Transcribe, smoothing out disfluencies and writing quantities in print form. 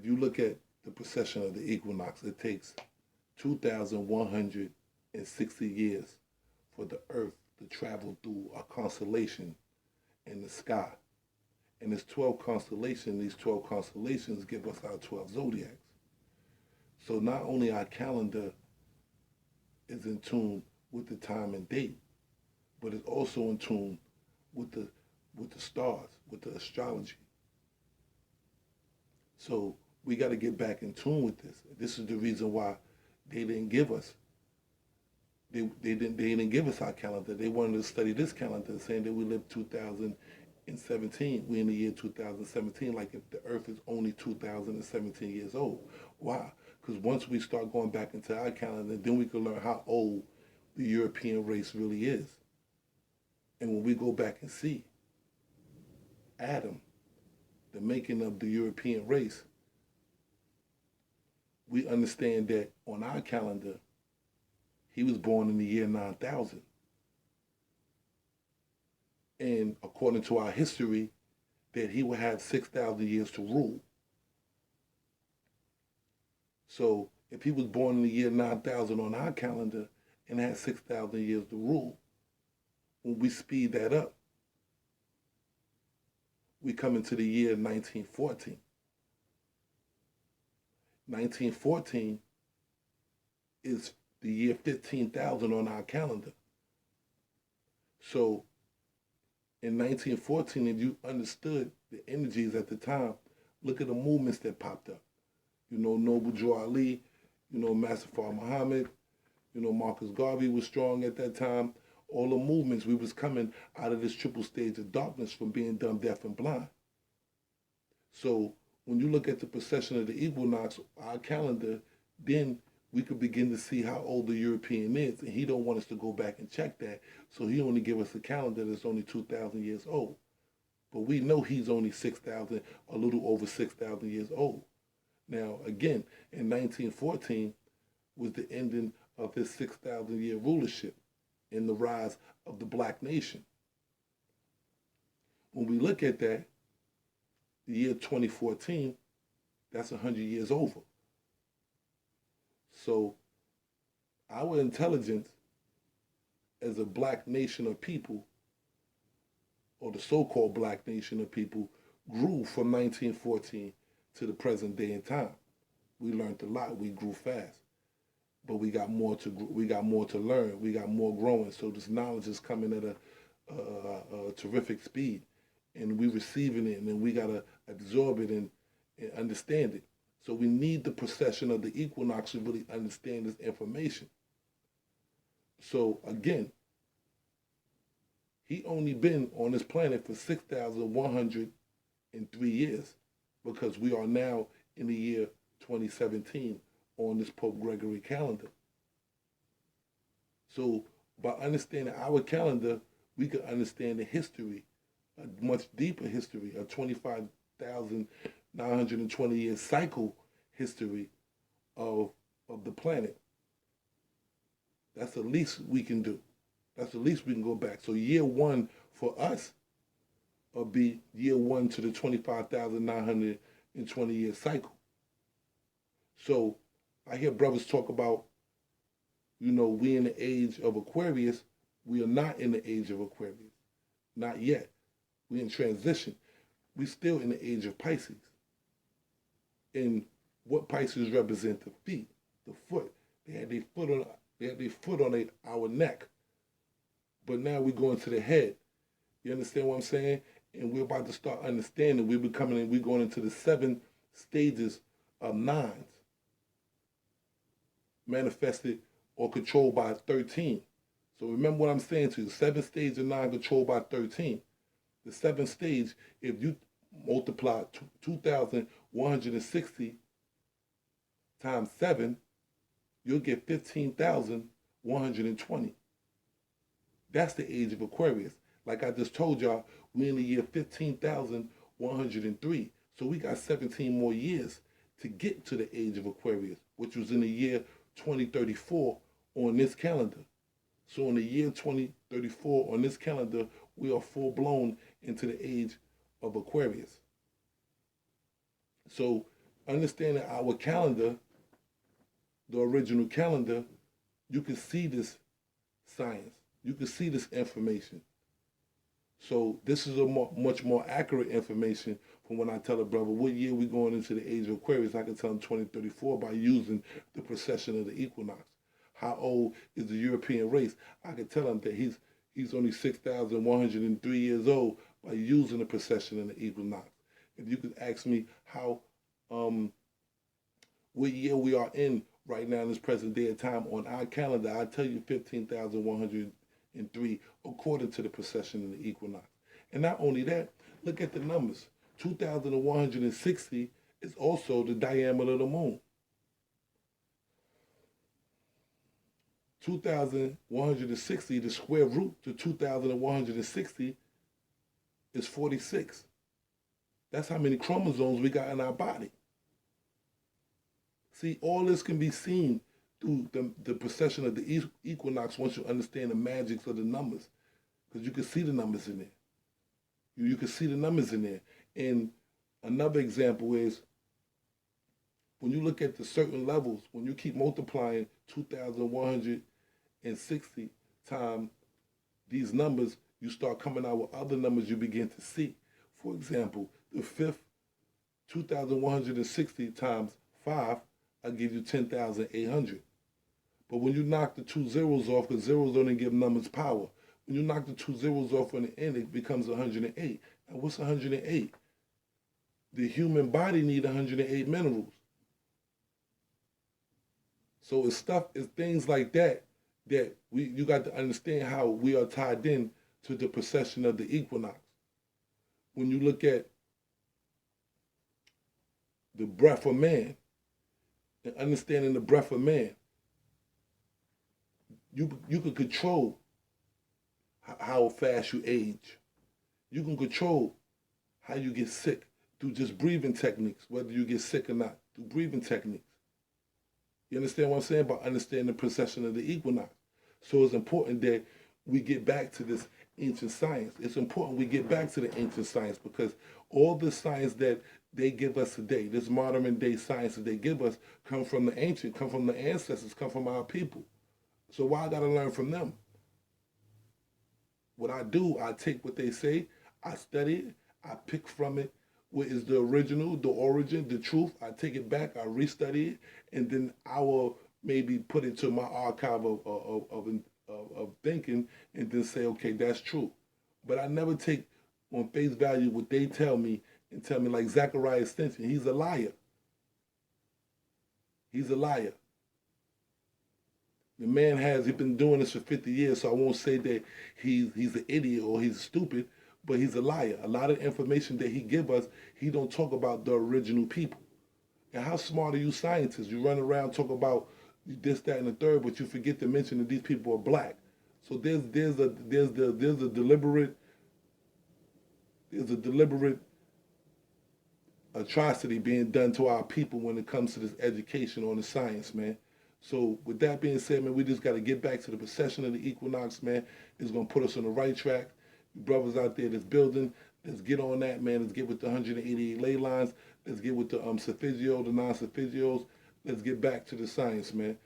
if you look at the precession of the equinox, it takes 2,160 years for the Earth to travel through a constellation in the sky. And there's 12 constellations. These 12 constellations give us our 12 zodiacs. So not only our calendar is in tune with the time and date, but it's also in tune with the stars, with the astrology. So we got to get back in tune with this. This is the reason why they didn't give us they didn't give us our calendar. They wanted to study this calendar, saying that we live 2017. We're in the year 2017, like if the Earth is only 2017 years old. Why? Because once we start going back into our calendar, then we can learn how old the European race really is. And when we go back and see Adam, the making of the European race, we understand that on our calendar, he was born in the year 9000. And according to our history, that he would have 6,000 years to rule. So if he was born in the year 9000 on our calendar and had 6,000 years to rule, when we speed that up, we come into the year 1914. 1914 is the year 15,000 on our calendar. So in 1914, if you understood the energies at the time, look at the movements that popped up. You know, Noble Joe Ali, you know, Mustafa Muhammad, you know, Marcus Garvey was strong at that time. All the movements, we was coming out of this triple stage of darkness from being dumb, deaf, and blind. So when you look at the precession of the equinox, our calendar, then we could begin to see how old the European is. And he don't want us to go back and check that. So he only give us a calendar that's only 2,000 years old. But we know he's only 6,000, a little over 6,000 years old. Now, again, in 1914 was the ending of his 6,000 year rulership and the rise of the black nation. When we look at that, the year 2014, that's 100 years over. So our intelligence as a black nation of people, or the so-called black nation of people, grew from 1914 to the present day in time. We learned a lot. We grew fast, but we got more to learn. We got more growing. So this knowledge is coming at a terrific speed, and we receiving it, and then we gotta absorb it and understand it. So we need the precession of the equinox to really understand this information. So again, he only been on this planet for 6,103 years, because we are now in the year 2017 on this Pope Gregory calendar. So by understanding our calendar, we can understand the history, a much deeper history, a 25,920 year cycle history of the planet. That's the least we can do. That's the least we can go back. So year one for us will be year one to the 25,920 year cycle. So I hear brothers talk about, you know, we in the age of Aquarius. We are not in the age of Aquarius. Not yet. We in transition. We still in the age of Pisces. And what Pisces represent? The feet, the foot. They had their foot on our neck. But now we go into the head. You understand what I'm saying? And we're about to start understanding. We're going into the 7 stages of nines, manifested or controlled by 13. So remember what I'm saying to you. 7 stages of 9 controlled by 13. The 7th stage, if you multiply 2,160 times 7, you'll get 15,120. That's the age of Aquarius. Like I just told y'all, we're in the year 15,103. So we got 17 more years to get to the age of Aquarius, which was in the year 2034 on this calendar. So in the year 2034 on this calendar, we are full blown into the age of Aquarius. So understanding our calendar, the original calendar, you can see this science. You can see this information. So this is a much more accurate information from when I tell a brother what year we going into the age of Aquarius. I can tell him 2034 by using the precession of the equinox. How old is the European race? I can tell him that he's only 6,103 years old by using the precession of the equinox. If you could ask me how what year we are in right now in this present day of time on our calendar, I tell you 15,103 according to the precession and the equinox. And not only that, look at the numbers. 2,160 is also the diameter of the moon. 2,160, the square root to 2,160 is 46. That's how many chromosomes we got in our body. See, all this can be seen through the precession of the equinox once you understand the magics of the numbers. Because you can see the numbers in there. You can see the numbers in there. And another example is when you look at the certain levels, when you keep multiplying 2,160 times these numbers, you start coming out with other numbers you begin to see. For example, the fifth, 2,160 times 5, I'll give you 10,800. But when you knock the two zeros off, because zeros only give numbers power, when you knock the two zeros off on the end, it becomes 108. Now, what's 108? The human body needs 108 minerals. So it's things like that you got to understand how we are tied in to the precession of the equinox. When you look at the breath of man, and understanding the breath of man, you can control how fast you age. You can control how you get sick through just breathing techniques, whether you get sick or not, through breathing techniques. You understand what I'm saying? By understanding the precession of the equinox. So it's important that we get back to this ancient science. It's important we get back to the ancient science because all the science that they give us today, this modern day science that they give us, come from the ancient, come from the ancestors, come from our people. So why I gotta learn from them? What I do, I take what they say, I study it, I pick from it what is the original, the origin, the truth. I take it back, I restudy it, and then I will maybe put it to my archive of thinking and then say, okay, that's true. But I never take on face value what they tell me and tell me like Zachariah Stinson, he's a liar. He's a liar. The man he's been doing this for 50 years, so I won't say that he's an idiot or he's stupid, but he's a liar. A lot of information that he give us, he don't talk about the original people. And how smart are you scientists? You run around talk about this, that, and the third, but you forget to mention that these people are black. So there's a deliberate atrocity being done to our people when it comes to this education on the science, man. So with that being said, man, we just got to get back to the precession of the equinox, man. It's going to put us on the right track. You brothers out there that's building, let's get on that, man. Let's get with the 188 ley lines. Let's get with the Sophigio, the non-Sophigios. Let's get back to the science, man.